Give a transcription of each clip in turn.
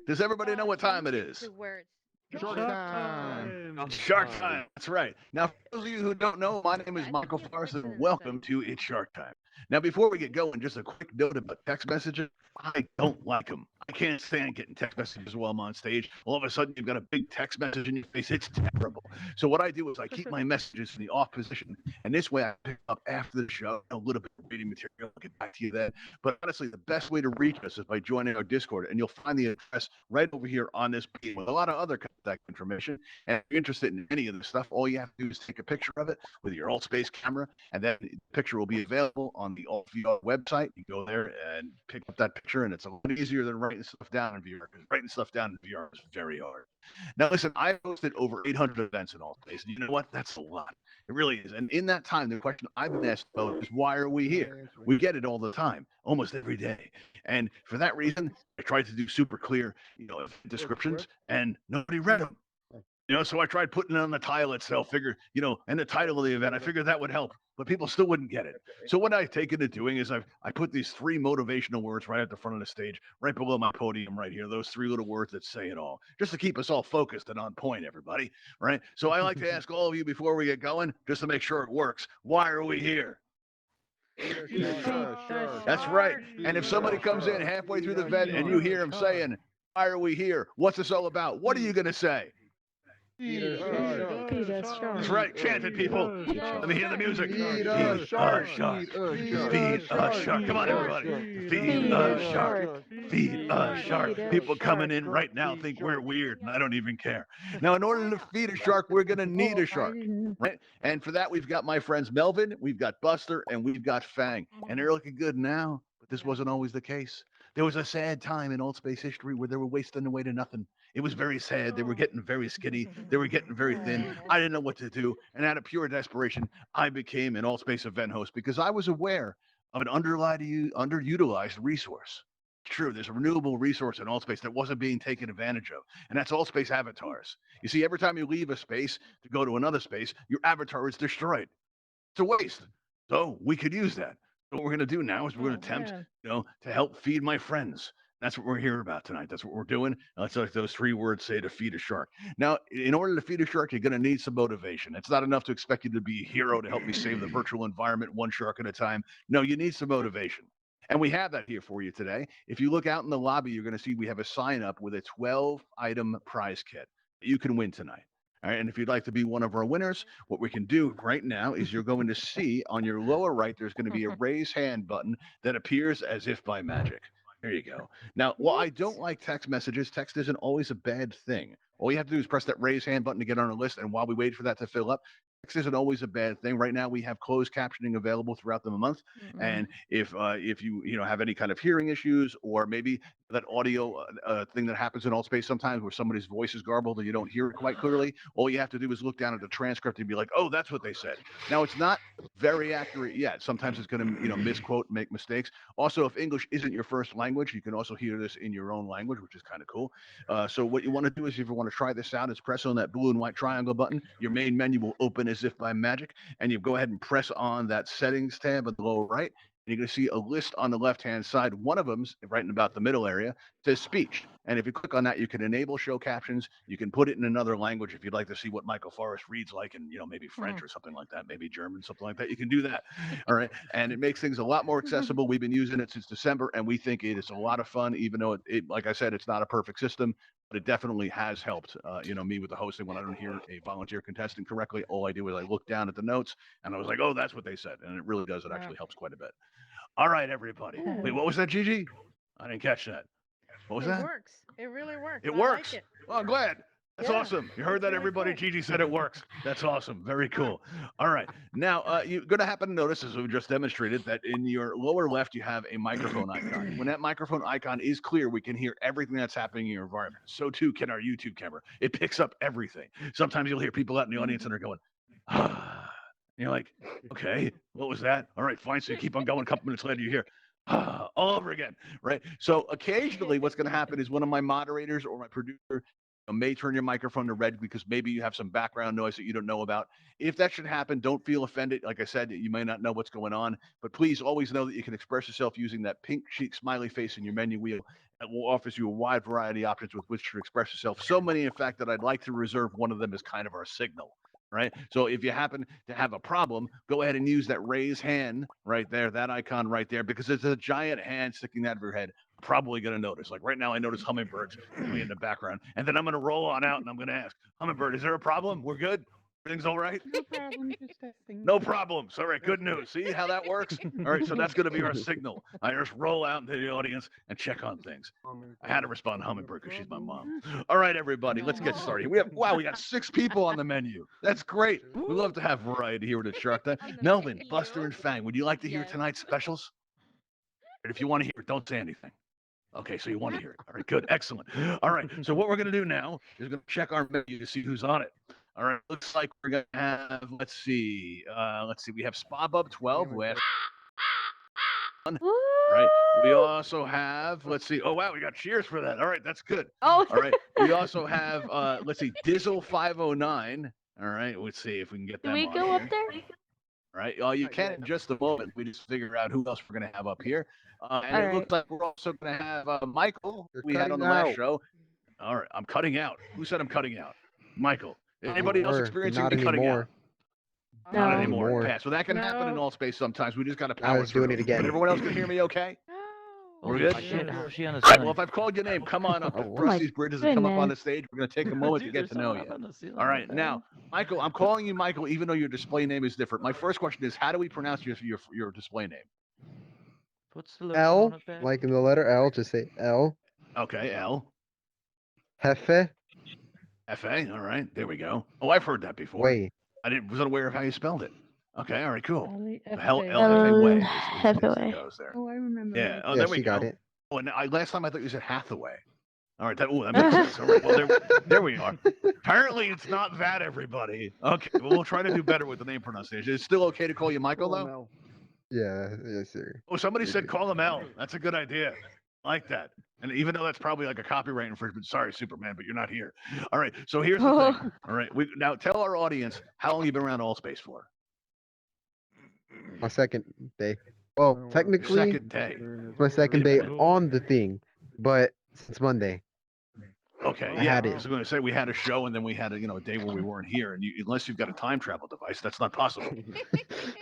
Does everybody know what time it Change it is? to words. Shark Shark time. time. Shark Time. That's right. Now, for those of you who don't know, my name is I Michael think it Forrest, works and in welcome Spanish. to It's Shark Time. Now, before we get going, just a quick note about text messages. I don't like them. I can't stand getting text messages while I'm on stage. All of a sudden, you've got a big text message in your face. It's terrible. So, what I do is I keep my messages in the off position, and this way I pick up after the show a little bit of reading material. I'll get back to you then. But honestly, the best way to reach us is by joining our Discord, and you'll find the address right over here on this page with a lot of other contact information. And if you're interested in any of this stuff, all you have to do is take a picture of it with your Altspace camera, and then the picture will be available on the AltVR website. You go there and pick up that picture, and it's a lot easier than writing stuff down in VR, because writing stuff down in VR is very hard. Now, listen, I hosted over 800 events in Altspace, and you know what? That's a lot. It really is. And in that time, the question I've been asked about is, why are we here? We get it all the time, almost every day. And for that reason, I tried to do super clear, descriptions, and nobody read them. So I tried putting it on the title itself, and the title of the event, I figured that would help, but people still wouldn't get it. So what I've taken to doing is I put these three motivational words right at the front of the stage, right below my podium right here, those three little words that say it all, just to keep us all focused and on point, everybody, right? So I like to ask all of you before we get going, just to make sure it works, why are we here? That's right. And if somebody comes in halfway through the event and you hear them saying, why are we here? What's this all about? What are you going to say? Feed us That's shark. right. Chant it, people. Let me hear the music. Feed Feed us a shark. shark. Feed Feed us a shark. shark. Come on, everybody. Feed Feed a us shark. shark. Feed a shark. Feed us People coming shark. in right now think we're weird, and I don't even care. Now, in order to feed a shark, we're going to need a shark, right? And for that, we've got my friends Melvin, we've got Buster, and we've got Fang. And they're looking good now, but this wasn't always the case. There was a sad time in old space history where they were wasting away to nothing. It was very sad. They were getting very skinny. They were getting very thin. I didn't know what to do. And out of pure desperation, I became an all space event host because I was aware of an underutilized resource. True, there's a renewable resource in all space that wasn't being taken advantage of, and that's all space avatars. You see, every time you leave a space to go to another space, your avatar is destroyed. It's a waste. So we could use that. So what we're going to do now is we're going to attempt, Yeah. to help feed my friends. That's what we're here about tonight. That's what we're doing. That's like those three words say to feed a shark. Now, in order to feed a shark, you're going to need some motivation. It's not enough to expect you to be a hero to help me save the virtual environment one shark at a time. No, you need some motivation. And we have that here for you today. If you look out in the lobby, you're going to see we have a sign up with a 12-item prize kit that you can win tonight. All right. And if you'd like to be one of our winners, what we can do right now is you're going to see on your lower right, there's going to be a raise hand button that appears as if by magic. There you go. Now, while I don't What? like text messages, text isn't always a bad thing. All you have to do is press that raise hand button to get on a list. And while we wait for that to fill up, text isn't always a bad thing. Right now, we have closed captioning available throughout the month. Mm-mm. And if you have any kind of hearing issues, or maybe that audio thing that happens in Altspace sometimes where somebody's voice is garbled and you don't hear it quite clearly, all you have to do is look down at the transcript and be like, oh, that's what they said. Now, it's not very accurate yet. Sometimes it's going to misquote, make mistakes. Also, if English isn't your first language, you can also hear this in your own language, which is kind of cool. So what you want to do is, if you want to try this out, is press on that blue and white triangle button. Your main menu will open as if by magic, and you go ahead and press on that settings tab at the lower right. And you're going to see a list on the left-hand side. One of them's right in about the middle area, says speech. And if you click on that, you can enable show captions. You can put it in another language if you'd like to see what Michael Forrest reads like in, maybe French or something like that, maybe German, something like that. You can do that. All right. And it makes things a lot more accessible. We've been using it since December, and we think it is a lot of fun, even though like I said, it's not a perfect system, but it definitely has helped, me with the hosting. When I don't hear a volunteer contestant correctly, all I do is I look down at the notes and I was like, oh, that's what they said. And it really does. It Yeah. actually helps quite a bit. All right, everybody. Wait, what Ooh. was that, Gigi? I didn't catch that. What was It that? works. It really works. It I like works. it. Well, I'm glad. That's Yeah. awesome. You heard It's that, really everybody? cool. Gigi said it works. That's awesome. Very cool. All right. Now, you're going to happen to notice, as we just demonstrated, that in your lower left, you have a microphone icon. When that microphone icon is clear, we can hear everything that's happening in your environment. So, too, can our YouTube camera. It picks up everything. Sometimes you'll hear people out in the audience and they're going, ah. And you're like, okay, what was that? All right, fine. So you keep on going. A couple minutes later, you hear, all over again, right? So occasionally, what's going to happen is one of my moderators or my producer may turn your microphone to red because maybe you have some background noise that you don't know about. If that should happen, don't feel offended. Like I said, you may not know what's going on, but please always know that you can express yourself using that pink cheek smiley face in your menu wheel. It will offer you a wide variety of options with which to express yourself. So many, in fact, that I'd like to reserve one of them as kind of our signal. Right. So if you happen to have a problem, go ahead and use that raise hand right there, that icon right there, because it's a giant hand sticking out of your head. Probably going to notice. Like right now, I notice hummingbirds in the background, and then I'm going to roll on out and I'm going to ask, Hummingbird, is there a problem? We're good. Everything's all right. No problem. Just testing. No problems. All right, good news. See how that works? All right, so that's going to be our signal. I just roll out into the audience and check on things. I had to respond to Hummingbird because she's my mom. All right, everybody, let's get started. We got 6 people on the menu. That's great. We love to have variety here at Shark Tank. Melvin, Buster, and Fang, would you like to hear tonight's specials? If you want to hear it, don't say anything. Okay, so you want to hear it. All right, good, excellent. All right, so what we're going to do now is going to check our menu to see who's on it. All right, looks like we're going to have, let's see, we have Spa Bub 12, who asked right. We also have, let's see, oh wow, we got cheers for that. All right, that's good. Oh. All right, we also have, let's see, Dizzle 509. All right, let's see if we can get them Do we on go here. up there? Right, you can in just a moment. We just figure out who else we're going to have up here. And All it right. looks like we're also going to have Michael, You're we had on the cutting last out. show. All right, I'm cutting out. Who said I'm cutting out? Michael. Anybody else Or experiencing not me cutting out? anymore. Not No. anymore. Anymore. Pass. So that can happen in No. all space sometimes. We just got to Now power it's through. doing it again. But everyone else can hear me okay? We're Holy good? shit, how's she on the All right, side? well, if I've called your name, come on up. Oh, Cross my these bridges and come up on the goodness. stage. We're going to take a moment to Dude, get there's to know someone you. up on the ceiling All right right, there. now, Michael, I'm calling you Michael, even though your display name is different. My first question is, how do we pronounce your display name? What's the little L, phone up there? like in the letter L, just say L. Okay, L. Hefe. F-A, all right, there we go. Oh, I've heard that before. Way. Wasn't aware of how you spelled it. Okay, all right, cool. F-A. L-F-A way is Hathaway. it goes there. Oh, I remember. Yeah, that. oh, Yeah, there we she go. got it. Oh, and last time I thought you said Hathaway. All right, that makes sense. All right, well, there we are. Apparently, it's not that, everybody. Okay, well, we'll try to do better with the name pronunciation. It's still okay to call you Michael, though? Yeah, yes, sir. Oh, somebody said call him L. That's a good idea. I like that. And even though that's probably like a copyright infringement, sorry, Superman, but you're not here. All right, so here's the thing. All right, now tell our audience how long you've been around Altspace for. My second day. Well, technically, Second day. it's my second day on the thing, but since Monday. Okay, I yeah. had I it. was going to say we had a show and then we had a day where we weren't here, and unless you've got a time travel device, that's not possible.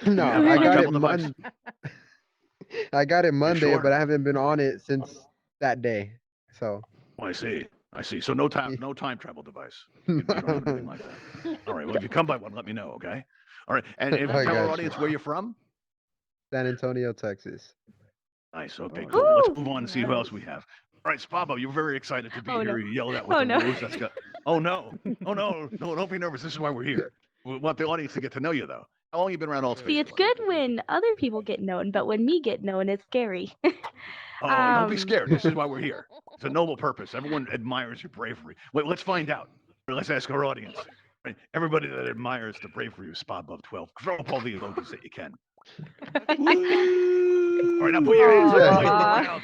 No, have I time got it travel device? I got it Monday, sure? but I haven't been on it since that day. So. Oh, I see. So no time travel device. You don't have anything like that. All right. Well, if you come by one, let me know. Okay. All right. And I tell our got you. audience where you're from. San Antonio, Texas. Nice. Okay. Oh. Cool. Let's Woo! move on and see who else we have. All right, Spabo, you're very excited to be Oh, here. no. You yelled at with Oh, the no. rules. That's good. Oh no. No, don't be nervous. This is why we're here. We want the audience to get to know you, though. How long you been around Altspace? See, it's good when other people get known, but when me get known, it's scary. Oh, don't be Um, scared. This is why we're here. It's a noble purpose. Everyone admires your bravery. Wait, let's find out. Let's ask our audience. Right? Everybody that admires the bravery of Spot Above 12, throw up all the emojis that you can. All right, now put your hands up. Wave them around.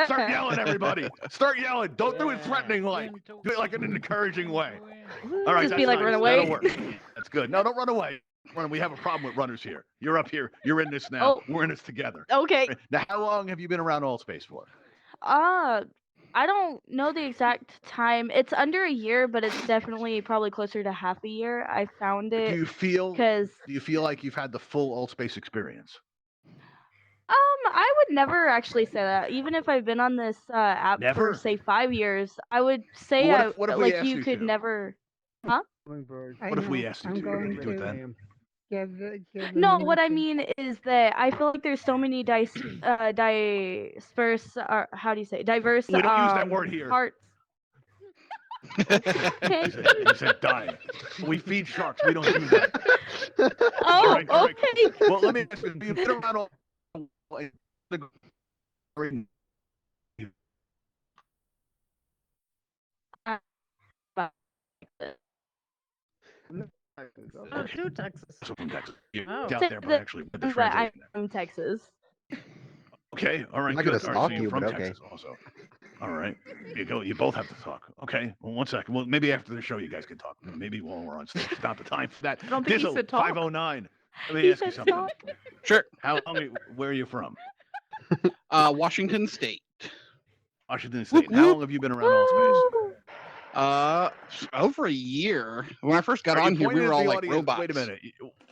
Start yelling, everybody. Start yelling. Don't do it threatening like. Do it like in an encouraging way. All right, Just be that's like, nice. run away. That'll work. That's good. No, don't run away. We have a problem with runners here. You're up here. You're in this now. Oh. We're in this together. Okay. Now, how long have you been around Altspace for? I don't know the exact time. It's under a year, but it's definitely probably closer to half a year. I found Do it you feel because like you've had the full Altspace experience? I would never actually say that. Even if I've been on this app Never? for say 5 years, I would say Well, what if we like asked you you could to? never. I What if we know. asked you I'm to? Would going you do it to then? give No, them what I to- mean is that I feel like there's so many disperse, how do you say, diverse We don't use that word here. parts. Okay. He said die. We feed sharks. We don't do that. Oh, right, all right. okay. Well, let me ask you. You've been around all. To Texas. From Texas. You're Oh. out there, but actually with the But I'm translation. from Texas. Okay, all right, I'm not good. gonna All right, so stalk you're you, from but okay. Texas also. All right. You go. You both have to talk. Okay. Well, 1 second. Well, maybe after the show you guys can talk. Maybe while we're on stage. It's not the time for that. I don't think he Dizzle, said talk. 509. Let me He ask you said something. stop. Sure. How long? Where are you from? Washington State. Washington State. And how long have you been around Altspace? Woo! Over a year. When I first got Are you on here, we pointing were at all the like audience? robots. Wait a minute.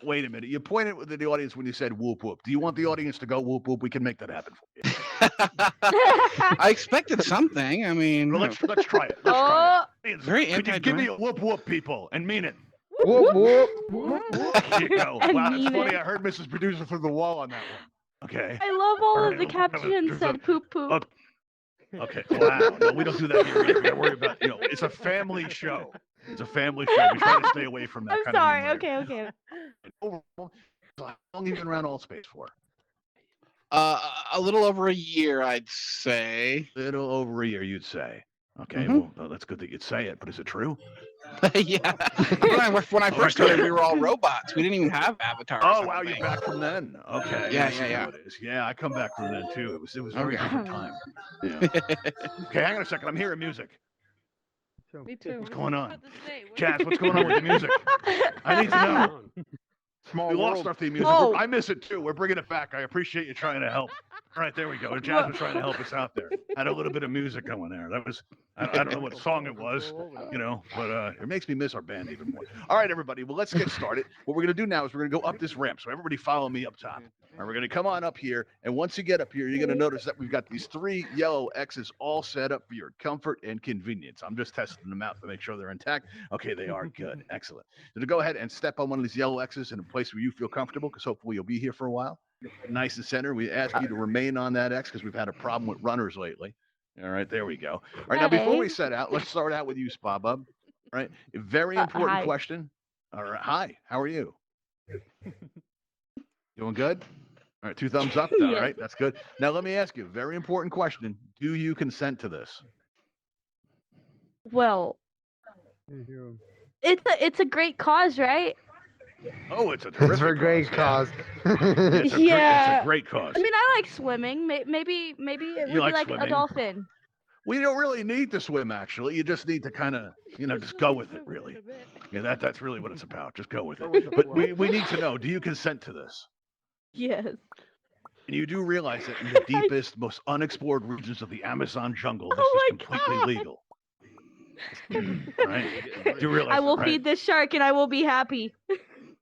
Wait a minute. You pointed at the audience when you said whoop whoop. Do you want the audience to go whoop whoop? We can make that happen for you. I expected something. I mean, Well, let's try it. Let's try Oh, it. Audience, Very could you give me anti-dramatic. a whoop whoop, people, and mean it? Whoop whoop. There you go. And Wow, that's mean funny. it. I heard Mrs. Producer through the wall on that one. Okay. I love all of the Alright, captions there's said poop poop. Okay. Okay. Wow. No, we don't do that here. We gotta worry about, it's a family show. It's a family show. We try to stay away from that I'm kind sorry. of humor. Okay. Overall, so how long have you been around Altspace for? a little over a year, I'd say. Little over a year, you'd say. Okay, Mhm. well, that's good that you'd say it, but is it true? Yeah. When I first started, we were all robots. We didn't even have avatars. I Oh, don't wow, you're think. back from then. Okay. Yeah, I see yeah, how it is. Yeah, I come back from then too. It was a very Okay. different time. Yeah. Okay, hang on a second. I'm hearing music. Me too. What's going on? Chaz, what's going on with the music? I need to know. Small We lost world. our theme music. Oh. I miss it too. We're bringing it back. I appreciate you trying to help. All right, there we go. Jazz was trying to help us out there. Had a little bit of music going there. That was, I don't know what song it was, but it makes me miss our band even more. All right, everybody. Well, let's get started. What we're going to do now is we're going to go up this ramp. So everybody follow me up top. All right, we're going to come on up here. And once you get up here, you're going to notice that we've got these 3 yellow X's all set up for your comfort and convenience. I'm just testing them out to make sure they're intact. Okay, they are good. Excellent. So to go ahead and step on one of these yellow X's in a place where you feel comfortable, because hopefully you'll be here for a while. Nice and center. We ask you to remain on that X because we've had a problem with runners lately. All right, there we go. All right, now before we Hey. set out, let's start out with you, Spa Bub. All right, a very important hi. question. All right, hi, how are you? Doing good? All right, 2 thumbs up. All Yes. right, that's good. Now let me ask you a very important question. Do you consent to this? Well, it's a great cause, right? Oh, it's a terrific It's for a great cause. It's a Yeah. great cause. I mean, I like swimming. Maybe it would You be like like swimming? a dolphin. We don't really need to swim, actually. You just need to kind of, just go with it, really. Yeah, that's really what it's about. Just go with it. But we need to know, do you consent to this? Yes. And you do realize that in the deepest, most unexplored regions of the Amazon jungle, this Oh is my completely God. legal. Right? Do you realize I will that, right? feed this shark and I will be happy.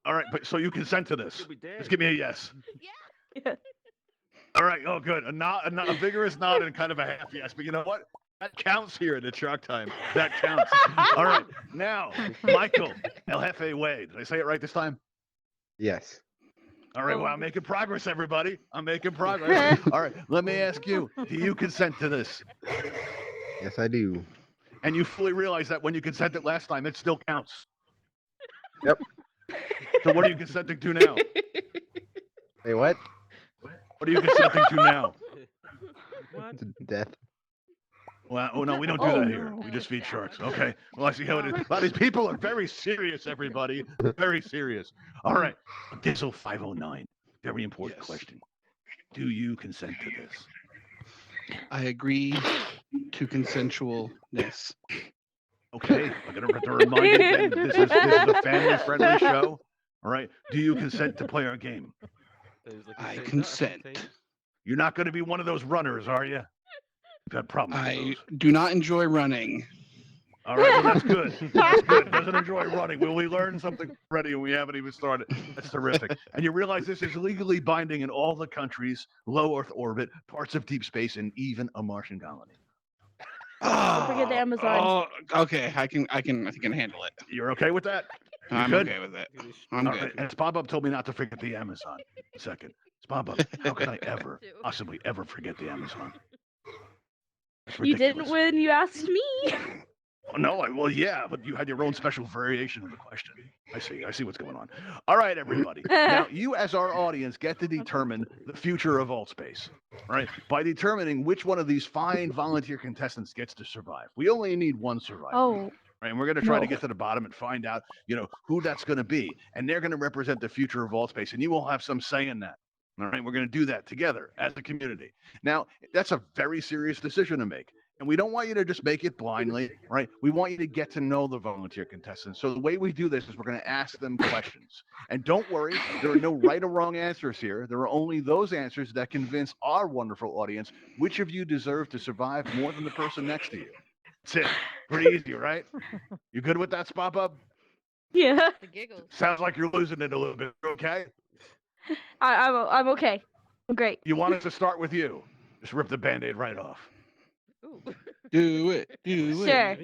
All right, but so you consent to this? Just give me a yes. Yeah. All right. Oh, good. A vigorous nod and kind of a half yes. But you know what? That counts here at Shark Time. That counts. All right. Now, Michael El Jefe Way. Did I say it right this time? Yes. All right. Well, I'm making progress, everybody. I'm making progress. All right. Let me ask you: do you consent to this? Yes, I do. And you fully realize that when you consented last time, it still counts. Yep. So what are you consenting to now? Hey, what? What are you consenting to now? To death. Well, oh no, we don't do Oh, that here. no. We just feed sharks. Okay. Well, I see how it is. Wow, these people are very serious, everybody. Very serious. All right. Dizzle 509. Very important Yes. question. Do you consent to this? I agree to consensualness. Okay. I'm gonna have to remind you again. This is a family-friendly show. All right. Do you consent to play our game? I consent. You're not going to be one of those runners, are you? You've had problems with I those. do not enjoy running. All right, well, that's good. That's good. Doesn't enjoy running. Will we learn something already and we haven't even started? That's terrific. And you realize this is legally binding in all the countries, low Earth orbit, parts of deep space, and even a Martian colony. Don't forget the Amazon. Oh, okay. I can handle it. You're okay with that? You I'm good? okay with it. I'm All good. right. And SpongeBob told me not to forget the Amazon. A second. SpongeBob, how could I ever, possibly ever forget the Amazon? That's You didn't ridiculous. when you asked me. Oh, no, well, yeah, but you had your own special variation of the question. I see what's going on. All right, everybody. Now, you as our audience get to determine the future of Altspace, right? By determining which one of these fine volunteer contestants gets to survive. We only need one survivor. Oh, Right, and we're going to try to No. get to the bottom and find out, who that's going to be. And they're going to represent the future of Altspace, and you will have some say in that. All right, we're going to do that together as a community. Now, that's a very serious decision to make. And we don't want you to just make it blindly, right? We want you to get to know the volunteer contestants. So the way we do this is we're going to ask them questions. And don't worry, there are no right or wrong answers here. There are only those answers that convince our wonderful audience which of you deserve to survive more than the person next to you. That's it. Pretty easy, right? You good with that, Spot Bub? Yeah, The giggles. Sounds like you're losing it a little bit. Okay? I'm okay. I'm great. You want us to start with you. Just rip the Band-Aid right off. Ooh. Do it. Do it. Sure.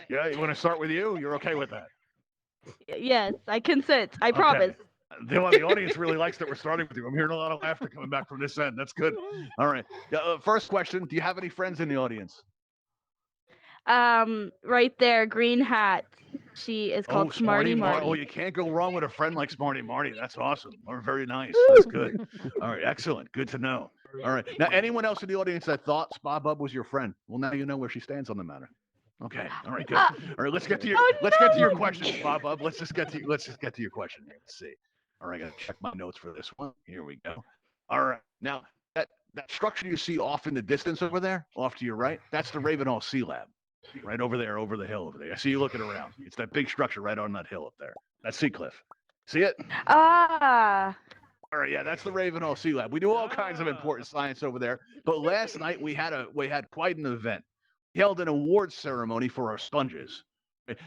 Yeah, you want to start with you? You're okay with that? Yes, I consent. I Okay. promise. The audience really likes that we're starting with you. I'm hearing a lot of laughter coming back from this end. That's good. All right. First question. Do you have any friends in the audience? Right there, green hat. She is called Smarty Marty. Oh, you can't go wrong with a friend like Smarty Marty. That's awesome. Or very nice. That's good. All right. Excellent. Good to know. All right. Now, anyone else in the audience that thought Spa Bub was your friend? Well, now you know where she stands on the matter. Okay. All right. Good. All right. Let's get to your get to your question, Spa Bub. Let's just get to your question here. Let's see. All right. I gotta check my notes for this one. Here we go. All right. Now that structure you see off in the distance over there, off to your right, that's the Ravenhall Sea-Lab. Right over there, over the hill over there. I see you looking around. It's that big structure right on that hill up there. That's Sea Cliff. See it? Ah. All right, yeah, that's the Ravenhall Sea-Lab. We do all kinds of important science over there. But last night we had quite an event. We held an awards ceremony for our sponges.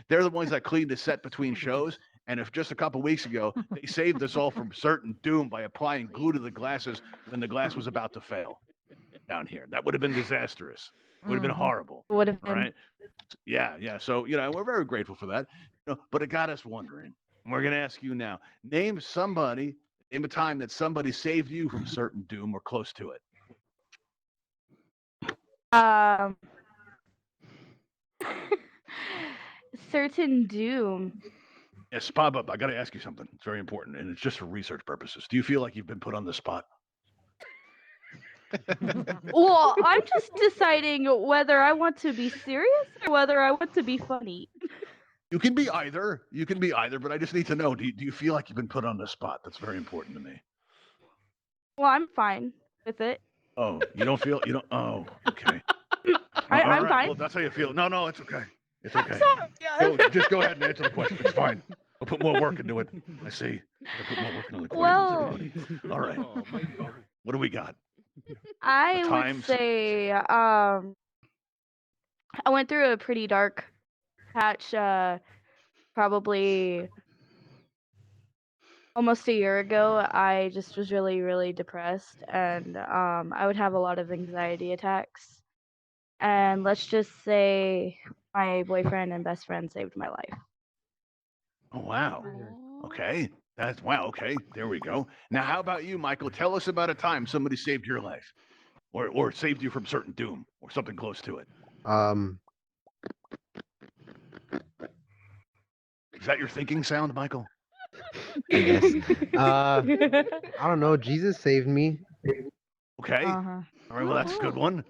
They're the ones that cleaned the set between shows. And if just a couple weeks ago, they saved us all from certain doom by applying glue to the glasses when the glass was about to fail down here. That would have been disastrous. It would have been horrible. Would have All been. right. Yeah. So, we're very grateful for that. But it got us wondering. We're going to ask you now. Name a time that somebody saved you from certain doom or close to it. Certain doom. Yes, Spot Up, I got to ask you something. It's very important, and it's just for research purposes. Do you feel like you've been put on the spot? Well, I'm just deciding whether I want to be serious or whether I want to be funny. You can be either. But I just need to know, do you feel like you've been put on the spot? That's very important to me. Well, I'm fine with it. Oh, you don't? Oh, okay. I'm All right, fine. well, that's how you feel. No, it's okay. It's okay. Sorry. Just go ahead and answer the question. It's fine. I'll put more work into it. I see. I'll put more work into the questions. All right. What do we got? I would times? say I went through a pretty dark patch probably almost a year ago. I just was really, really depressed, and I would have a lot of anxiety attacks. And let's just say my boyfriend and best friend saved my life. Oh, wow. Okay. Wow. Okay. There we go. Now, how about you, Michael? Tell us about a time somebody saved your life or saved you from certain doom or something close to it. Is that your thinking sound, Michael? I guess. I don't know. Jesus saved me. Okay. Uh-huh. All right. Well, that's a good one.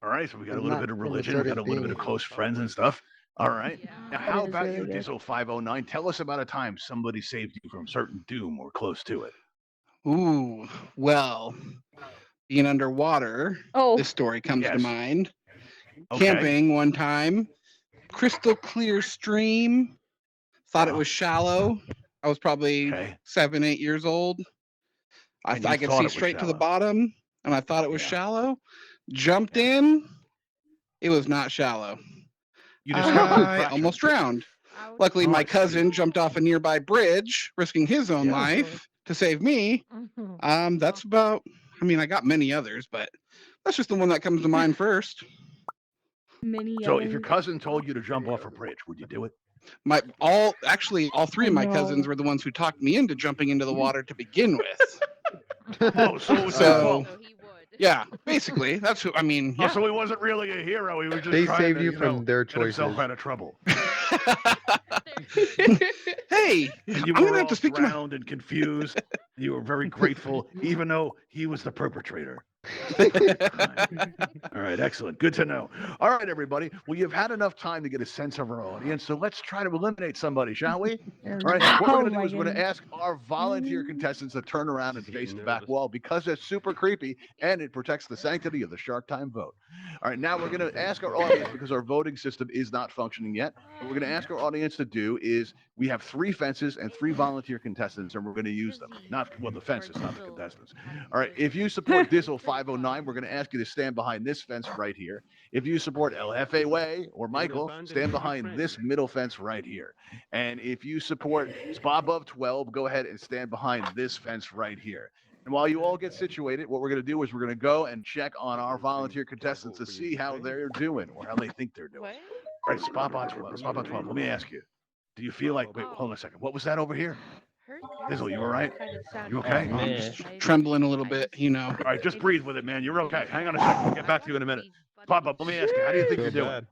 All right. So we got a little Not bit of from a religion. We got a certain little bit of thing. close friends and stuff. All right. Now, how is about really you, good. Dizzle 509? Tell us about a time somebody saved you from certain doom or close to it. Ooh, well, being underwater, Oh, this story comes to Yes. mind. Okay. Camping one time, crystal clear stream. Thought it was shallow. I was probably Okay. 7, 8 years old. I And you could thought see it was straight to the shallow. bottom, and I thought it was Yeah. shallow. Jumped in. It was not shallow. You discovered a I fracture. almost drowned. Ouch. Luckily, Oh, I my see. cousin jumped off a nearby bridge, risking his own Yeah. life to save me. That's about. I mean, I got many others, but that's just the one that comes to mind first. many So if your others. cousin told you to jump off a bridge, would you do it? All 3 of my No. cousins were the ones who talked me into jumping into the water to begin with. Oh, so it was So- his fault. So he would. Yeah, basically, that's who. I mean, Oh, yeah. so he wasn't really a hero. He was just They trying saved to, you from their get himself choices. out of trouble. Hey, And you I'm were gonna have all to speak to my. drowned and confused. You were very grateful, even though he was the perpetrator. All right, excellent. Good to know. All right, everybody. Well, you've had enough time to get a sense of our audience, so let's try to eliminate somebody, shall we? All right. What we're Oh going to do my is we're going to goodness. ask our volunteer contestants to turn around and face the back wall because it's super creepy and it protects the sanctity of the Shark Time vote. All right. Now we're going to ask our audience because our voting system is not functioning yet. What we're going to ask our audience to do is we have 3 fences and 3 volunteer contestants, and we're going to use them. Not well, the fences, not the contestants. All right. If you support Dizzle 509, we're going to ask you to stand behind this fence right here. If you support El Jefe Way or Michael, stand behind this middle fence right here. And if you support Spa Above 12, go ahead and stand behind this fence right here. And while you all get situated, what we're going to do is we're going to go and check on our volunteer contestants to see how they're doing or how they think they're doing. What? All right, Spa Above 12. Spa Above 12. Let me ask you. Do you feel like, wait, hold on a second. What was that over here? Dizzle, you all right? You okay? I'm Man. just trembling a little bit, you know. All right, just breathe with it, man. You're okay. Hang on a second. We'll get back to you in a minute. Pop up. Let me ask you. How do you think you're doing?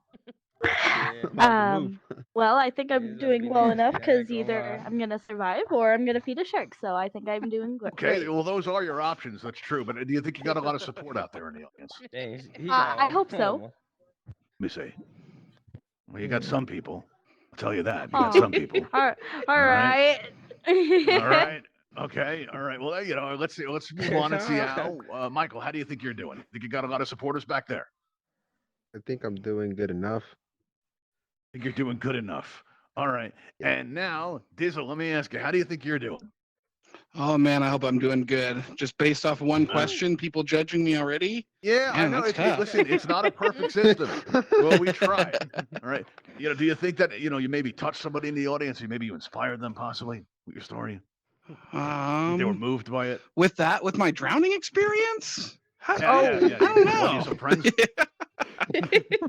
Well, I think I'm doing well enough because either I'm gonna survive or I'm gonna feed a shark. So I think I'm doing great. Okay, well, those are your options. That's true. But do you think you got a lot of support out there in the audience? I hope so. Let me see. Well, you got some people. I'll tell you that. You got some people. All right. right. All right. Okay. All right. Well, you know, let's see. Let's move on and see how. Michael, how do you think you're doing? Think you got a lot of supporters back there? I think I'm doing good enough. Think you're doing good enough. All right. And now, Dizzle, let me ask you, how do you think you're doing? Oh man, I hope I'm doing good. Just based off one question, people judging me already. Yeah, I Man, know. that's tough. Listen, it's not a perfect system. Well, we tried. All right. You know, do you think that, you know, you maybe touched somebody in the audience, or maybe you inspired them possibly with your story? Think they were moved by it? With my drowning experience. Yeah. I don't know. What, you some friends?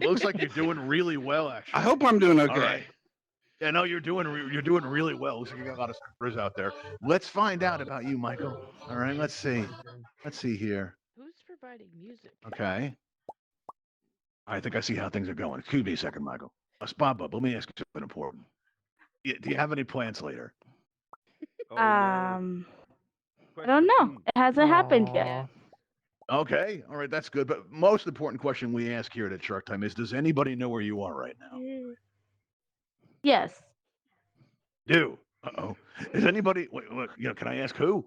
Looks like you're doing really well, actually. I hope I'm doing okay. All right. Yeah, no, you're doing really well. Looks like you got a lot of supporters out there. Let's find out about you, Michael. All right, let's see. Let's see here. Who's providing music? Okay. I think I see how things are going. Excuse me a second, Michael. Spot Bub, let me ask you something important. Do you have any plans later? I don't know. It hasn't happened yet. Okay, all right, that's good. But most important question we ask here at Shark Time is, does anybody know where you are right now? Yes. Do. Uh-oh. Is anybody, wait, you know, can I ask who?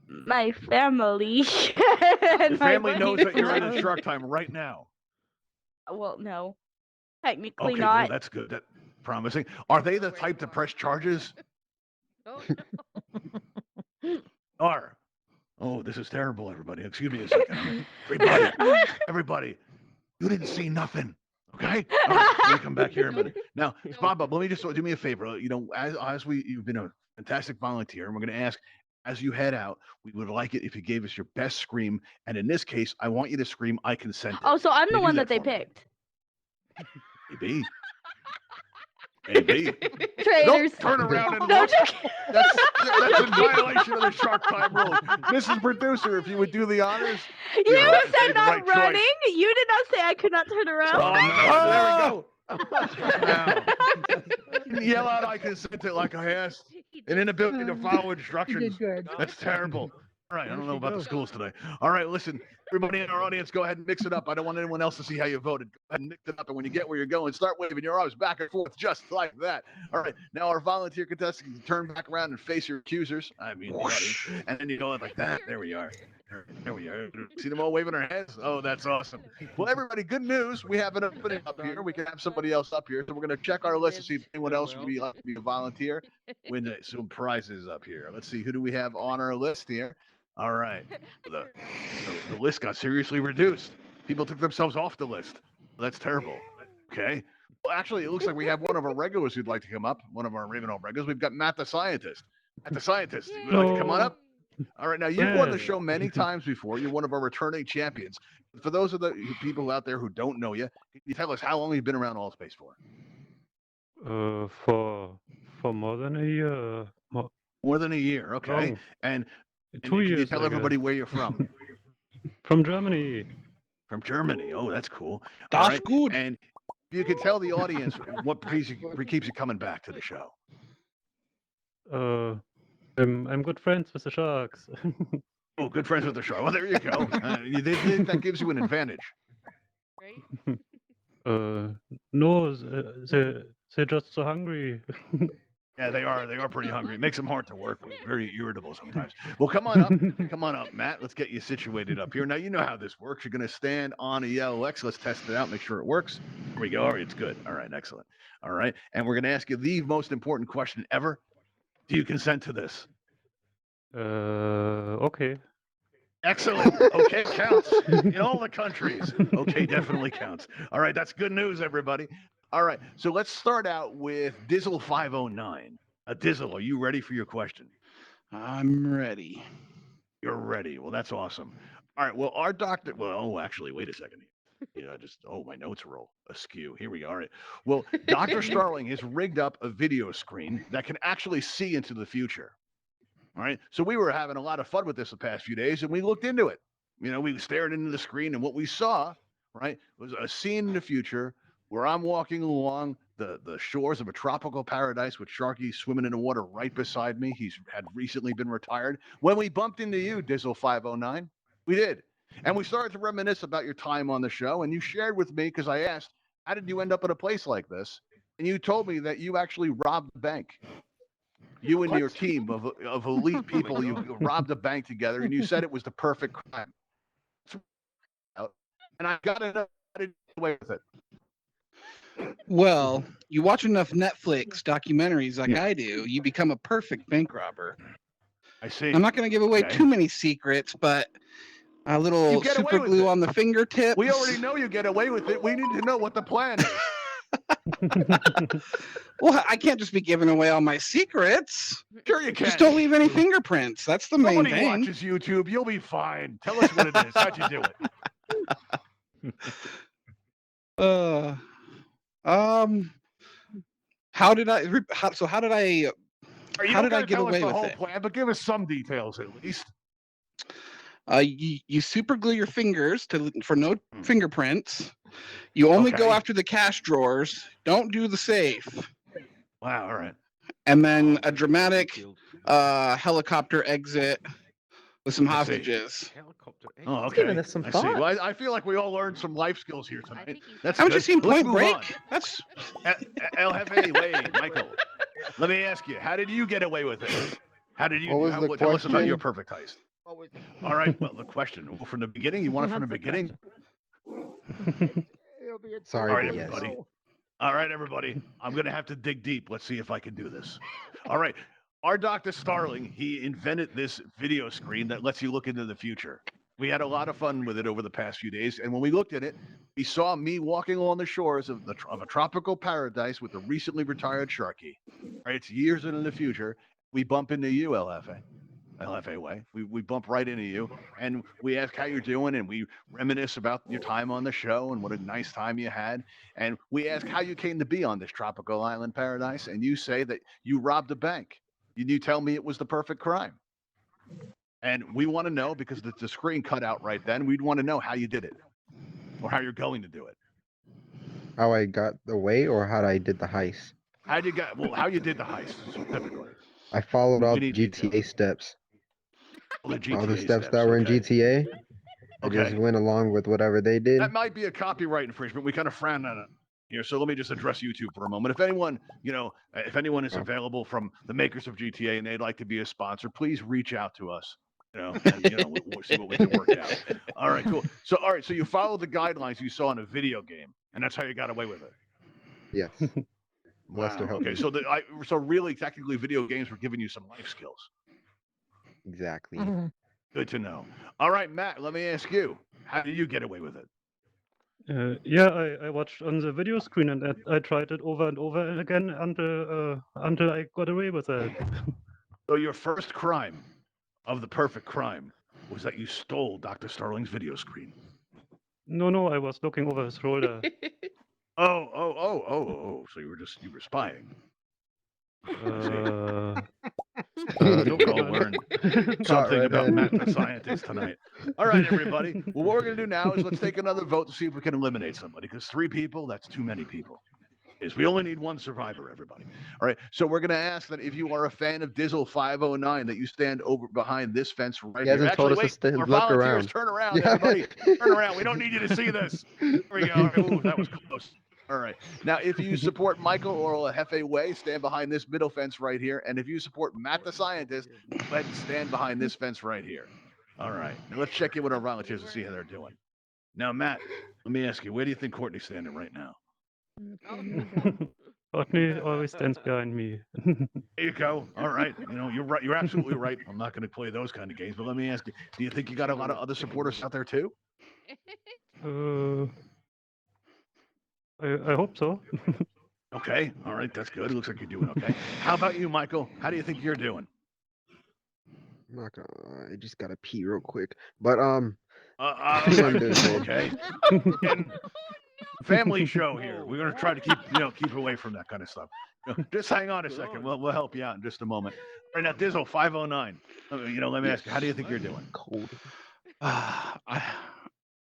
My family. The family knows that you're at Shark Time right now. Well, no. Technically Okay, not. well, that's good. That's promising. Are they the type to press charges? Oh, Are. Oh, this is terrible, everybody. Excuse me a second. Everybody, you didn't see nothing. Okay? All right, let me come back here a minute. Now, Bob, let me just do me a favor. You know, you've been a fantastic volunteer, and we're going to ask, as you head out, we would like it if you gave us your best scream. And in this case, I want you to scream, "I consent." Oh, so I'm Can the you one do that they for me? picked. Maybe. Maybe. Traitors. Don't turn around and No, look. joking. That's in violation of the Shark Time rules. Mrs. Producer, if you would do the honors. You You're right, said made the not right choice. running. You did not say I could not turn around. Oh, no, there we go. Yell out, "I consent" like I asked. An inability to follow instructions. That's terrible. All right, I don't know about the schools today. All right, listen, everybody in our audience, go ahead and mix it up. I don't want anyone else to see how you voted. Go ahead and mix it up, and when you get where you're going, start waving your arms back and forth just like that. All right, now our volunteer contestants can turn back around and face your accusers. I mean, the audience. And then you go like that. There we are. There we are. See them all waving their hands? Oh, that's awesome. Well, everybody, good news. We have an opening up here. We can have somebody else up here. So we're going to check our list to see if anyone else would like to be a volunteer. Win some prizes up here. Let's see. Who do we have on our list here? All right. The list got seriously reduced. People took themselves off the list. That's terrible. Okay. Well, actually, it looks like we have one of our regulars who'd like to come up. One of our Ravenhall regulars. We've got Matt the Scientist. Matt the Scientist. Would you like to come on up? All right. Now, you've won the show many times before. You're one of our returning champions. For those of the people out there who don't know you, can you tell us how long you've been around Altspace for? For more than a year. More than a year. Okay. Long. And 2 can years. you tell I everybody guess. where you're from? From Germany. From Germany. Oh, that's cool. All Das right. gut. And You can tell the audience what keeps you coming back to the show. I'm good friends with the sharks. Oh, good friends with the shark. Well, there you go. That gives you an advantage. Right? No, they're just so hungry. Yeah, they are. They are pretty hungry. It makes them hard to work with. Very irritable sometimes. Well, come on up. Come on up, Matt. Let's get you situated up here. Now, you know how this works. You're going to stand on a yellow X. Let's test it out. Make sure it works. Here we go. All right, it's good. All right, excellent. All right. And we're going to ask you the most important question ever. Do you consent to this? Okay. Excellent. Okay, counts in all the countries. Okay, definitely counts. All right, that's good news, everybody. All right, so let's start out with Dizzle 509. Dizzle, are you ready for your question? I'm ready. You're ready. Well, that's awesome. All right. Well, our doctor. Well, actually, wait a second. My notes are all askew. Here we go. All right. Well, Dr. Starling has rigged up a video screen that can actually see into the future. All right. So we were having a lot of fun with this the past few days, and we looked into it. We stared into the screen, and what we saw, right, was a scene in the future where I'm walking along the shores of a tropical paradise with Sharky swimming in the water right beside me. He's had recently been retired. When we bumped into you, Dizzle 509, we did. And we started to reminisce about your time on the show, and you shared with me, because I asked, how did you end up at a place like this? And you told me that you actually robbed the bank. You and your team of elite people, you robbed a bank together, and you said it was the perfect crime. And I got it away with it. Well, you watch enough Netflix documentaries like I do, you become a perfect bank robber. I see. I'm not going to give away too many secrets, but a little super glue on the fingertips. We already know you get away with it. We need to know what the plan is. Well, I can't just be giving away all my secrets. Sure you can. Just don't leave any fingerprints. That's the main thing. Nobody watches YouTube. You'll be fine. Tell us what it is. How'd you do it? How did I get away with it? Plan, but give us some details at least. You super glue your fingers for no fingerprints. You only go after the cash drawers. Don't do the safe. Wow, all right. And then a dramatic helicopter exit with some hostages. Oh, okay. Giving us some I see. thought. Well, I feel like we all learned some life skills here tonight. That's Haven't you good. seen Let's Point move Break? on. That's El Jefe, wait, Michael. Let me ask you, how did you get away with it? How did you? What was the tell us about question? your perfect heist. All right. Well, the question from the beginning. You want it from the beginning? Sorry, All right, but yes. everybody. All right, everybody. I'm gonna have to dig deep. Let's see if I can do this. All right. Our Dr. Starling, he invented this video screen that lets you look into the future. We had a lot of fun with it over the past few days, and when we looked at it, we saw me walking along the shores of a tropical paradise with a recently retired Sharky. All right, it's years into the future. We bump into you, LFA way. We bump right into you, and we ask how you're doing, and we reminisce about your time on the show and what a nice time you had. And we ask how you came to be on this tropical island paradise, and you say that you robbed a bank. You tell me it was the perfect crime. And we want to know, because the screen cut out right then, we'd want to know how you did it or how you're going to do it. How I got away or how I did the heist? How you did the heist specifically. I followed all We the need GTA details. steps. All the GTA All the steps that were in okay. GTA. I just Okay. went along with whatever they did. That might be a copyright infringement. We kind of frown on it here. So let me just address YouTube for a moment. If anyone, if anyone is available from the makers of GTA and they'd like to be a sponsor, please reach out to us. And, we'll see what we can work out. All right, cool. So you followed the guidelines you saw in a video game, and that's how you got away with it. Yes. Lester helped Okay, me. so really, technically, video games were giving you some life skills. Exactly. Good to know. All right, Matt, let me ask you, how did you get away with it? I watched on the video screen and I tried it over and over again until I got away with it. So your first crime of the perfect crime was that you stole Dr. Starling's video screen. No, I was looking over his shoulder. Oh. So you were spying. no We're gonna learn comment. something about Redhead. Matt the scientist tonight. All right, everybody. Well, what we're going to do now is let's take another vote to see if we can eliminate somebody, because 3 people, that's too many people. We only need 1 survivor, everybody. All right, so we're going to ask that if you are a fan of Dizzle 509, that you stand over behind this fence right He here. hasn't told Actually, us to wait, our look volunteers, around. turn around, Yeah. everybody. Turn around. We don't need you to see this. There we go. All right, ooh, that was close. All right. Now, if you support Michael or Hefe Way, stand behind this middle fence right here. And if you support Matt the scientist, go ahead and stand behind this fence right here. All right. Now, let's check in with our volunteers and see how they're doing. Now, Matt, let me ask you, where do you think Courtney's standing right now? Courtney always stands behind me. There you go. All right. You know, you're right. You're absolutely right. I'm not going to play those kind of games. But let me ask you, do you think you got a lot of other supporters out there, too? I hope so. Okay. All right. That's good. It looks like you're doing okay. How about you, Michael? How do you think you're doing? I'm not gonna. I just gotta pee real quick. But I'm doing good. okay. And family show here. We're gonna try to keep away from that kind of stuff. Just hang on a second. We'll help you out in just a moment. All right, now Dizzle 509. Let me ask you, how do you think you're doing? cold. I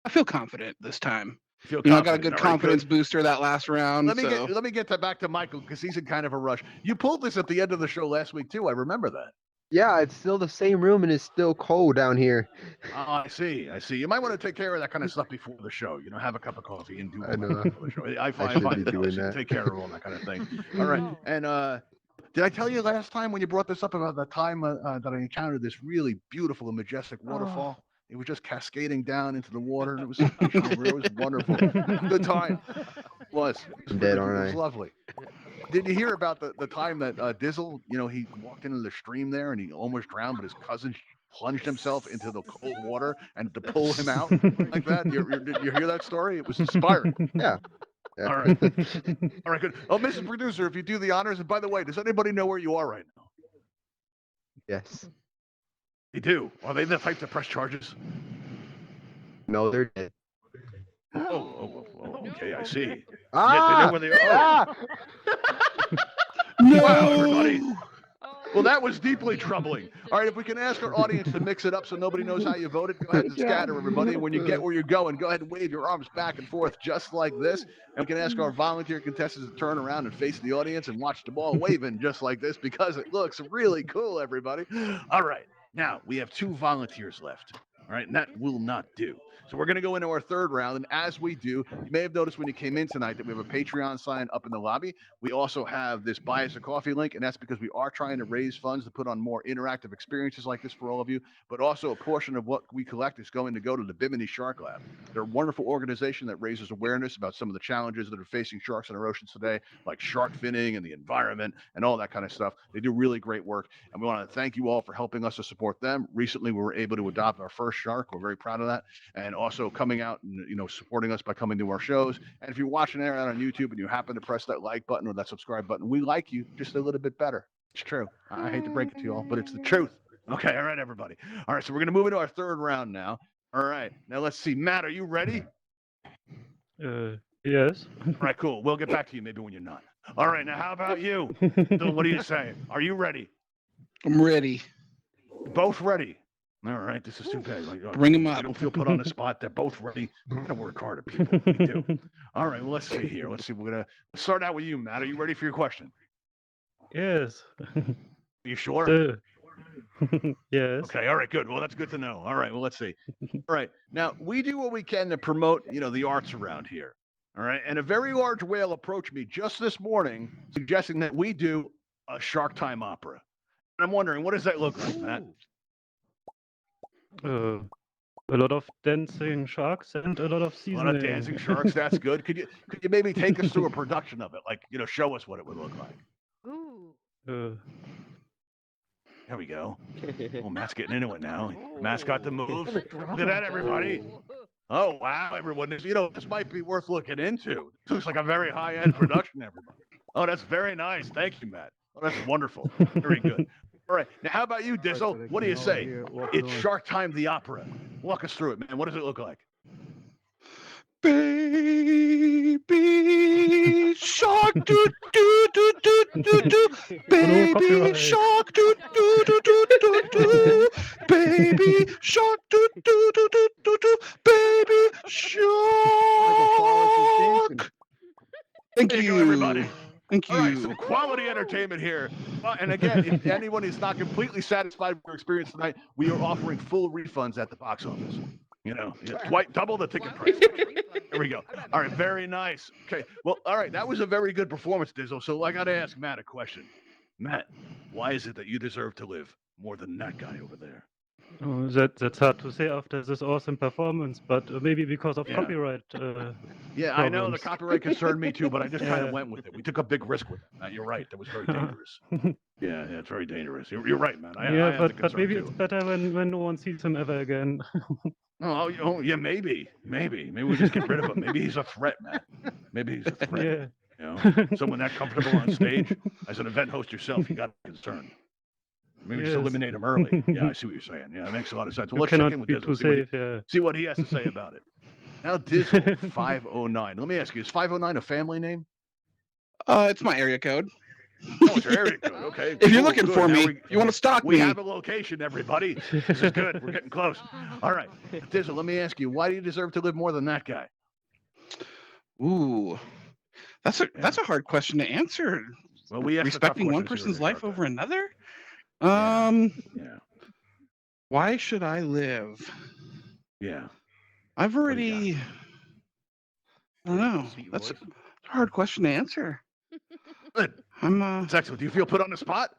feel confident this time. Feel I got a confident. good All right, confidence booster that last round. Let me so. get back to Michael, because he's in kind of a rush. You pulled this at the end of the show last week too. I remember that. Yeah, it's still the same room and it's still cold down here. Oh, I see. You might want to take care of that kind of stuff before the show. Have a cup of coffee and do all I that know. before the show. I should find be it doing helps you that. take care of all that kind of thing. All right. And did I tell you last time when you brought this up about the time that I encountered this really beautiful and majestic waterfall? It was just cascading down into the water, and it was it was wonderful. Good time. It was. I'm dead, It aren't was I? lovely. Did you hear about the time that Dizzle, he walked into the stream there and he almost drowned, but his cousin plunged himself into the cold water and to pull him out like that? Did you hear that story? It was inspiring. Yeah. All right. All right, good. Oh, Mrs. Producer, if you do the honors, and by the way, does anybody know where you are right now? Yes. They do. Are they the type to press charges? No, they're dead. Oh, okay, I see. Yeah, they Ah! know where they are. Ah! No! Wow, everybody. Well, that was deeply troubling. All right, if we can ask our audience to mix it up so nobody knows how you voted, go ahead and scatter, everybody. And when you get where you're going, go ahead and wave your arms back and forth just like this. And we can ask our volunteer contestants to turn around and face the audience and watch the ball waving just like this, because it looks really cool, everybody. All right, now we have 2 volunteers left. All right, and that will not do. So we're going to go into our 3rd round. And as we do, you may have noticed when you came in tonight that we have a Patreon sign up in the lobby. We also have this Buy Us a Coffee link, and that's because we are trying to raise funds to put on more interactive experiences like this for all of you. But also a portion of what we collect is going to go to the Bimini Shark Lab. They're a wonderful organization that raises awareness about some of the challenges that are facing sharks in our oceans today, like shark finning and the environment and all that kind of stuff. They do really great work, and we want to thank you all for helping us to support them. Recently, we were able to adopt our first shark. We're very proud of that. And also coming out and supporting us by coming to our shows. And if you're watching there out on YouTube and you happen to press that like button or that subscribe button, we like you just a little bit better. It's true. I hate to break it to you all, but it's the truth. Okay, all right, everybody. All right, so we're going to move into our 3rd round now. All right, now let's see. Matt, are you ready? Yes. All right, cool. We'll get back to you maybe when you're not. All right, now how about you? Dylan, what are you saying? Are you ready? I'm ready. Both ready? All right, this is too bad. Bring 'em up. I don't feel put on the spot. They're both ready. We gotta work harder, people. We do. All right, well, let's see here. Let's see. We're gonna start out with you, Matt. Are you ready for your question? Yes. Are you sure? Yes. Okay. All right. Good. Well, that's good to know. All right. Well, let's see. All right. Now we do what we can to promote, the arts around here. All right. And a very large whale approached me just this morning, suggesting that we do a Shark Time opera. And I'm wondering, what does that look like, Matt? A lot of dancing sharks and a lot of A seasoning. lot of dancing sharks. That's good. Could you maybe take us through a production of it? Like, show us what it would look like. Ooh. There we go. Oh, Matt's getting into it now. Matt's got the moves. Look at that, everybody. Oh, wow, everyone. This might be worth looking into. This looks like a very high-end production, everybody. Oh, that's very nice. Thank you, Matt. Oh, that's wonderful. Very good. All right. Now, how about you, Dizzle? What do you say? It's Shark Time, the opera. Walk us through it, man. What does it look like? Baby shark, do do do do do do. Baby copyright. shark, do do do do do do. Baby shark, do do do do do do. Baby shark. Thank There you you, go, everybody. Thank All right, you. some quality entertainment here. And again, if anyone is not completely satisfied with your experience tonight, we are offering full refunds at the box office. You know, double the ticket price. There we go. All right, very nice. Okay, well, all right, that was a very good performance, Dizzle. So I got to ask Matt a question. Matt, why is it that you deserve to live more than that guy over there? Oh, that's hard to say after this awesome performance, but maybe because of Yeah. copyright. Yeah, I know the problems. copyright concerned me too, but I just kind of Yeah. went with it. We took a big risk with it. You're right. That was very dangerous. Yeah, it's very dangerous. You're right, man. I Yeah, have the but concern maybe too. it's better when no one sees him ever again. Oh, yeah, maybe we'll just get rid of him. Maybe he's a threat, man. Maybe he's a threat. Yeah. You know, someone that comfortable on stage as an event host yourself, you got to be concerned. Maybe just Yes. eliminate him early. Yeah, I see what you're saying. Yeah, it makes a lot of sense. Well, You let's check cannot in with be Dizzle. too safe. Yeah. See what he has to say about it. Now, Dizzle 509. Let me ask you: is 509 a family name? It's my area code. Oh, it's your area code. Okay. If you're cool, looking good. for Now me, you want to stalk we me. have a location, everybody. This is good. We're getting close. All right, Dizzle. Let me ask you: why do you deserve to live more than that guy? Ooh, that's a hard question to answer. Well, we asked Respecting one person's life over another. Yeah. Why should I live? Yeah. I've do you already. I don't know. That's a hard question to answer. Good. That's excellent. Do you feel put on the spot?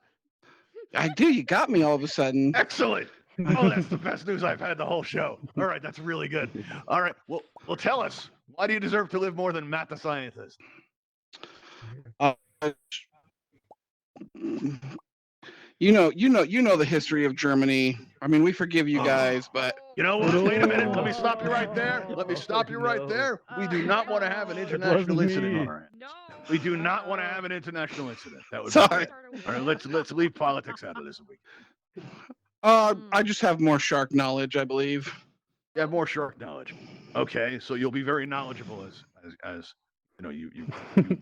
I do. You got me all of a sudden. Excellent. Oh, that's the best news I've had the whole show. All right, that's really good. All right, well, tell us, why do you deserve to live more than Matt the scientist? You know the history of Germany. I mean, we forgive you guys, but You know what? Wait a minute. Let me stop you right there. We do not want to have an international wasn't incident me. on our hands. No. We do not want to have an international incident. That would Sorry. be bad. All right, let's leave politics out of this a week. I just have more shark knowledge, I believe. You have more shark knowledge. Okay, so you'll be very knowledgeable as you know you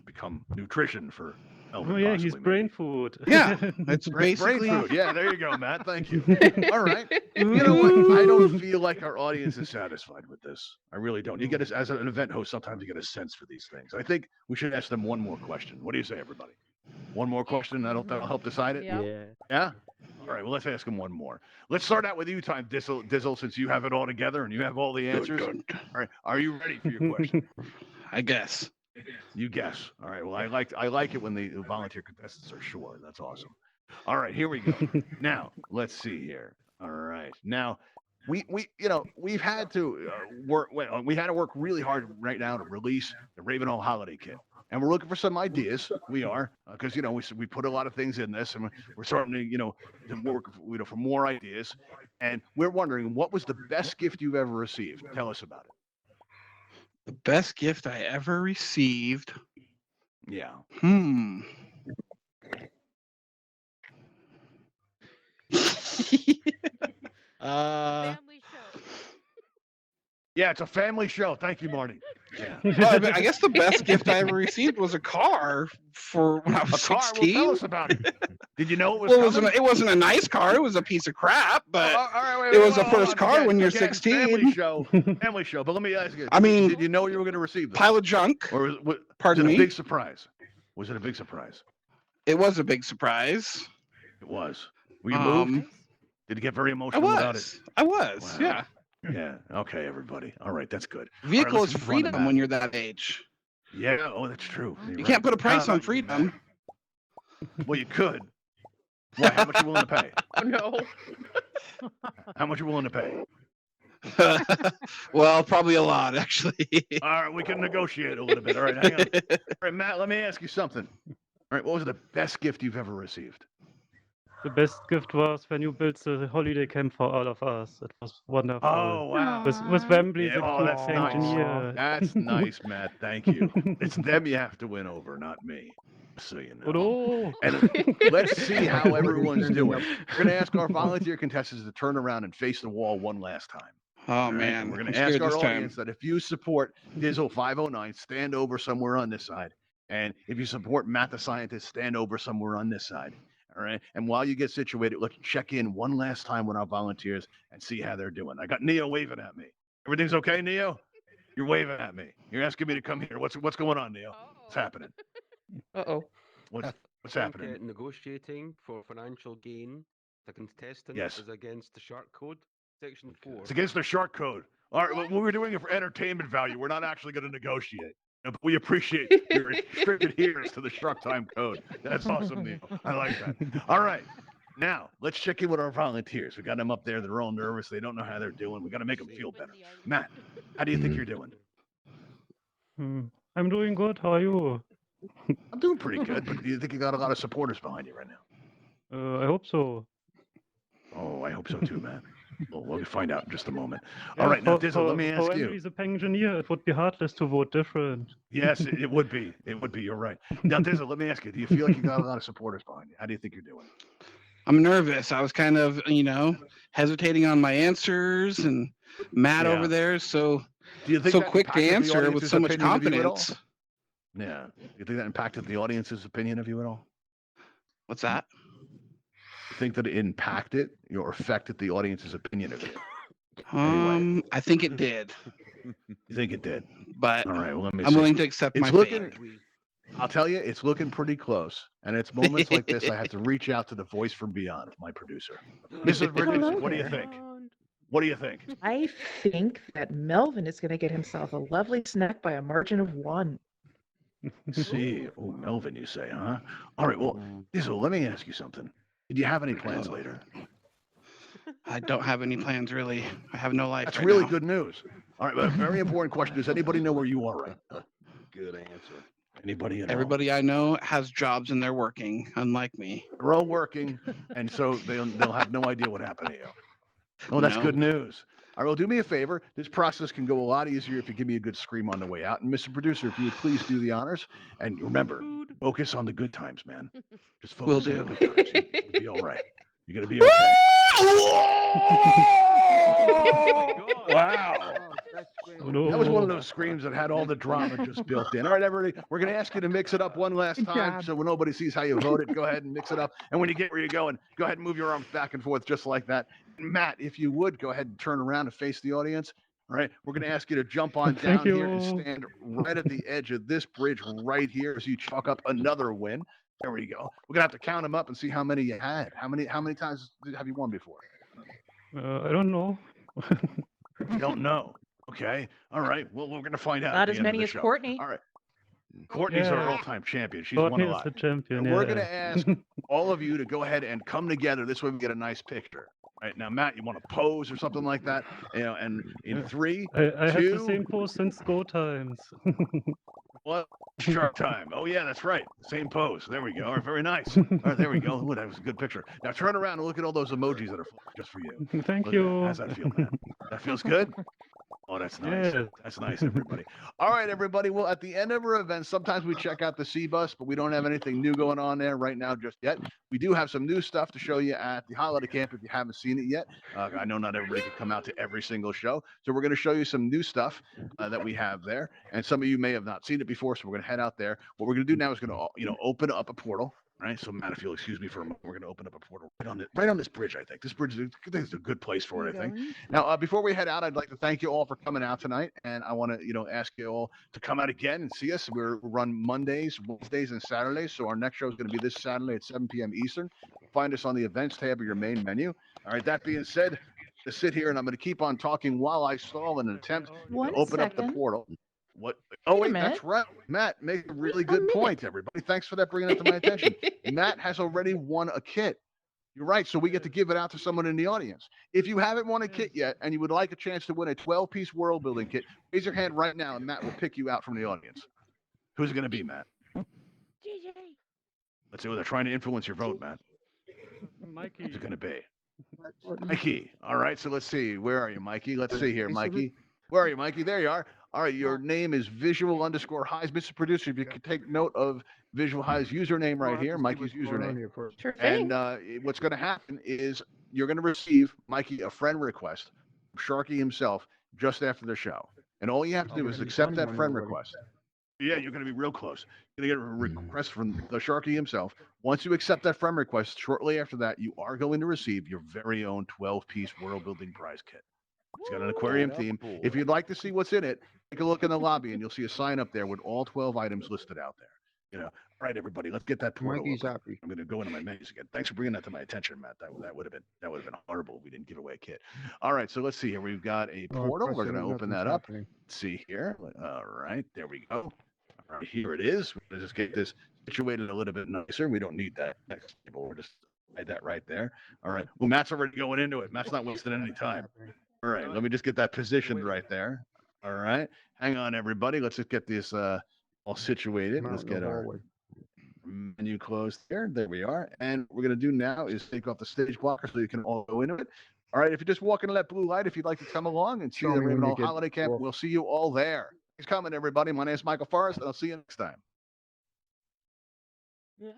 become nutrition for Melvin. Oh yeah, he's possibly, maybe. brain food. Yeah, it's Brain basically. food. Yeah, there you go, Matt. Thank you. All right. You know what? I don't feel like our audience is satisfied with this. I really don't. You get as an event host, sometimes you get a sense for these things. I think we should ask them one more question. What do you say, everybody? One more question. That'll help decide it. Yeah. Yeah. All right. Well, let's ask them one more. Let's start out with you, time Dizzle, since you have it all together and you have all the answers. All right. Are you ready for your question? I guess. You guess. All right. Well, I like it when the volunteer contestants are sure. That's awesome. All right, here we go. Now, let's see here. All right. Now, we've had to work really hard right now to release the Ravenhall holiday kit. And we're looking for some ideas. We are, because we put a lot of things in this, and we're starting to work for more ideas. And we're wondering, what was the best gift you've ever received? Tell us about it. The best gift I ever received. Yeah. Family show. Yeah, it's a family show. Thank you, Marty. Yeah. Well, I guess the best gift I ever received was a car for when I was A car. Well, 16. tell us about it. Did you know it was Well, coming? it wasn't a nice car. It was a piece of crap, but All right, it was the hold first on. car when you're Again, 16. Family show. But let me ask you. I mean, did you know you were going to receive this? pile of junk. Or was Pardon it me? a big surprise? Was it a big surprise? It was a big surprise. It was. Were you moved? Did you get very I emotional about it? was. I was. Wow. Yeah. Yeah. Okay, everybody. All right, that's good. Vehicle let's is move on to freedom that. when you're that age. Yeah. Oh, that's true. You're You right. can't put a price on freedom. Well, you could. Why? How much are you willing to pay? Oh no. How much are you willing to pay? Well, probably a lot, actually. All right, we can negotiate a little bit. All right, hang on. All right, Matt, let me ask you something. All right, what was the best gift you've ever received? The best gift was when you built the holiday camp for all of us. It was wonderful. Oh, wow. With Wembley, Yeah, the oh, cool that's nice. engineer. That's nice, Matt. Thank you. It's them you have to win over, not me. So you know. Oh no! And let's see how everyone's doing. We're going to ask our volunteer contestants to turn around and face the wall one last time. Oh All right, man, and we're going I'm to ask scared our this time. audience that if you support Dizzle 509, stand over somewhere on this side. And if you support Matt the Scientist, stand over somewhere on this side. All right. And while you get situated, look, check in one last time with our volunteers and see how they're doing. I got Neo waving at me. Everything's okay, Neo? You're waving at me. You're asking me to come here. What's going on, Neo? What's happening? Uh-oh. What's think, happening? negotiating for financial gain, the contestant Yes. is against the shark code, section 4. It's against the shark code. All right, well, we're doing it for entertainment value. We're not actually going to negotiate. But we appreciate your restricted adherence to the Shark Time code. That's awesome, Neil. I like that. All right. Now, let's check in with our volunteers. We got them up there. They're all nervous. They don't know how they're doing. We got to make them feel better. Matt, how do you think you're doing? I'm doing good. How are you? I'm doing pretty good, but do you think you got a lot of supporters behind you right now? I hope so. Oh, I hope so too, man. Well, we'll find out in just a moment. Yeah, All right, now, for- Dizzle, let me for ask Emily you. the Pensioneer, it would be heartless to vote different. Yes, it would be. It would be. You're right. Now, Dizzle, let me ask you. Do you feel like you got a lot of supporters behind you? How do you think you're doing? I'm nervous. I was kind of, hesitating on my answers, and Matt Yeah. over there, so Do you think so that quick to impacted the answer with audience's so much opinion of you at all? confidence. Yeah. Do you think that impacted the audience's opinion of you at all? What's that? You think that it impacted or affected the audience's opinion of you? Anyway. I think it did, You think it did? but All right. Well, let me I'm see. willing to accept It's my looking. fate. I'll tell you, it's looking pretty close. And it's moments like this I have to reach out to the voice from beyond, my producer. Mrs. Producer, Hello what do you there. think? What do you think? I think that Melvin is going to get himself a lovely snack by a margin of 1. See, oh, Melvin, you say, huh? All right. Well, Dizzle, let me ask you something. Do you have any plans later? I don't have any plans really. I have no life. That's right really now. good news. All right, but a very important question. Does anybody know where you are right now? Good answer. Anybody at all? Everybody I know has jobs and they're working, unlike me. They're all working, and so they'll have no idea what happened to you. Oh, that's No. good news. All right, well, do me a favor. This process can go a lot easier if you give me a good scream on the way out. And Mr. Producer, if you would please do the honors. And remember, focus on the good times, man. Just focus Will on do. the good times. You'll be all right. You're going to be okay. Wow. Oh, no. That was one of those screams that had all the drama just built in. All right, everybody, we're going to ask you to mix it up one last Good time job. so when nobody sees how you voted, go ahead and mix it up. And when you get where you're going, go ahead and move your arms back and forth just like that. And Matt, if you would, go ahead and turn around and face the audience. All right, we're going to ask you to jump on down Thank here and you. stand right at the edge of this bridge right here as you chalk up another win. There we go. We're going to have to count them up and see how many you had. How many times have you won before? I don't know. You don't know. Okay. All right. Well, we're going to find out. Not at the as end of many the as show. Courtney. All right. Courtney's our Yeah. all-time champion. She's won Courtney a is lot. the champion. And we're yeah. going to ask all of you to go ahead and come together. This way we get a nice picture. Right now, Matt, you want to pose or something like that? And in 3, I have the 2, same pose since Go Times. what? Shark time. Oh, yeah, that's right. Same pose. There we go. All right, very nice. All right, there we go. Ooh, that was a good picture. Now turn around and look at all those emojis that are just for you. Thank Look at that. you. How's that feel, man? That feels good? Oh, that's nice. Yeah. That's nice, everybody. All right, everybody. Well, at the end of our event, sometimes we check out the C bus, but we don't have anything new going on there right now just yet. We do have some new stuff to show you at the holiday camp if you haven't seen it yet. I know not everybody can come out to every single show, so we're going to show you some new stuff that we have there. And some of you may have not seen it before, so we're going to head out there. What we're going to do now is going to, open up a portal. Right, so Matt, if you'll excuse me for a moment, we're going to open up a portal right on this bridge. I think this bridge is a good place for it. I think. Now, before we head out, I'd like to thank you all for coming out tonight, and I want to, ask you all to come out again and see us. We run Mondays, Wednesdays, and Saturdays. So our next show is going to be this Saturday at 7 p.m. Eastern. Find us on the events tab of your main menu. All right. That being said, to sit here and I'm going to keep on talking while I stall in an attempt to One open up the second. portal. What? Oh, Wait a wait, that's minute. right. Matt made a really A good minute. point, everybody. Thanks for that, bringing it to my attention. Matt has already won a kit. You're right. So we get to give it out to someone in the audience. If you haven't won a kit yet and you would like a chance to win a 12-piece world building kit, raise your hand right now and Matt will pick you out from the audience. Who's it going to be, Matt? JJ. Let's see what they're trying to influence your vote, Matt. Mikey. Who's it going to be? Mikey. All right. So let's see. Where are you, Mikey? Let's see here, Mikey. Where are you, Mikey? There you are. All right. Your name is Visual_Highs. Mr. Producer, if you could take note of Visual Highs username right here, Mikey's username. Sure And thing. what's going to happen is you're going to receive, Mikey, a friend request Sharky himself just after the show. And all you have to do is accept that friend request. Yeah, you're going to be real close. You're going to get a request from the Sharky himself. Once you accept that friend request, shortly after that, you are going to receive your very own 12-piece world building prize kit. It's got an aquarium theme. If you'd like to see what's in it, take a look in the lobby, and you'll see a sign up there with all 12 items listed out there. You know, all right, everybody, let's get that portal Mikey's open. happy. I'm going to go into my menus again. Thanks for bringing that to my attention, Matt. That would have been horrible if we didn't give away a kit. All right, so let's see here. We've got a portal. We're going to open that up. Let's see here. All right, there we go. All right, here it is. We're going to just get this situated a little bit nicer. We don't need that next table. We're just hide that right there. All right. Well, Matt's already going into it. Matt's not wasting any time. All right, let me just get that positioned right there. All right, hang on, everybody. Let's just get this all situated. Let's get our menu closed there. There we are. And what we're going to do now is take off the stage blocker so you can all go into it. All right, if you're just walking to that blue light, if you'd like to come along and see the Ravenhall Holiday Camp, we'll see you all there. Thanks for coming, everybody. My name is Michael Forrest, and I'll see you next time. Yeah.